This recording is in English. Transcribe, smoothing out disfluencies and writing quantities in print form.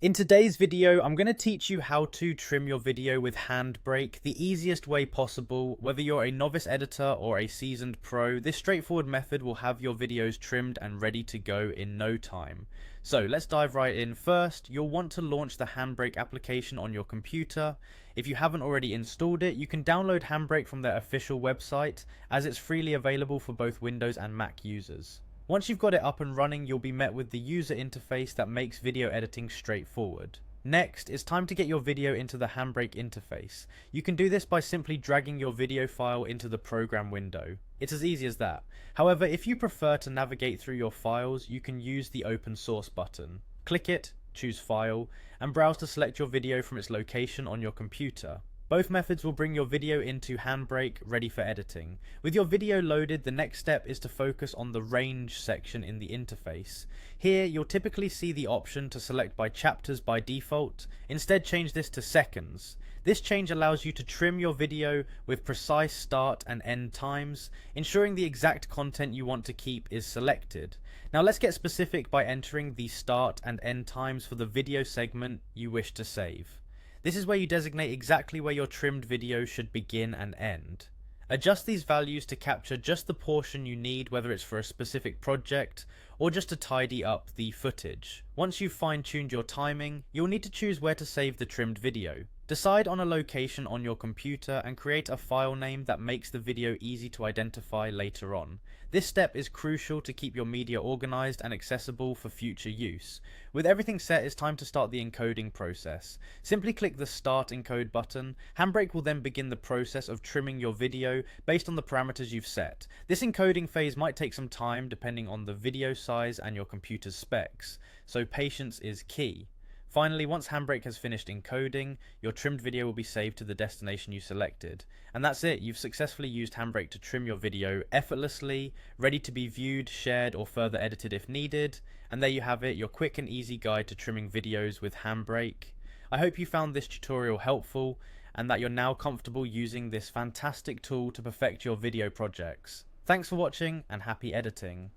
In today's video, I'm going to teach you how to trim your video with Handbrake the easiest way possible. Whether you're a novice editor or a seasoned pro, this straightforward method will have your videos trimmed and ready to go in no time. So let's dive right in. First, you'll want to launch the Handbrake application on your computer. If you haven't already installed it, you can download Handbrake from their official website, as it's freely available for both Windows and Mac users. Once you've got it up and running, you'll be met with the user interface that makes video editing straightforward. Next, it's time to get your video into the Handbrake interface. You can do this by simply dragging your video file into the program window. It's as easy as that. However, if you prefer to navigate through your files, you can use the open source button. Click it, choose File, and browse to select your video from its location on your computer. Both methods will bring your video into Handbrake ready for editing. With your video loaded, the next step is to focus on the range section in the interface. Here, you'll typically see the option to select by chapters by default. Instead, change this to seconds. This change allows you to trim your video with precise start and end times, ensuring the exact content you want to keep is selected. Now let's get specific by entering the start and end times for the video segment you wish to save. This is where you designate exactly where your trimmed video should begin and end. Adjust these values to capture just the portion you need, whether it's for a specific project or just to tidy up the footage. Once you've fine-tuned your timing, you'll need to choose where to save the trimmed video. Decide on a location on your computer and create a file name that makes the video easy to identify later on. This step is crucial to keep your media organized and accessible for future use. With everything set, it's time to start the encoding process. Simply click the Start Encode button. Handbrake will then begin the process of trimming your video based on the parameters you've set. This encoding phase might take some time depending on the video size and your computer's specs, so patience is key. Finally, once Handbrake has finished encoding, your trimmed video will be saved to the destination you selected. And that's it, you've successfully used Handbrake to trim your video effortlessly, ready to be viewed, shared, or further edited if needed. And there you have it, your quick and easy guide to trimming videos with Handbrake. I hope you found this tutorial helpful, and that you're now comfortable using this fantastic tool to perfect your video projects. Thanks for watching, and happy editing.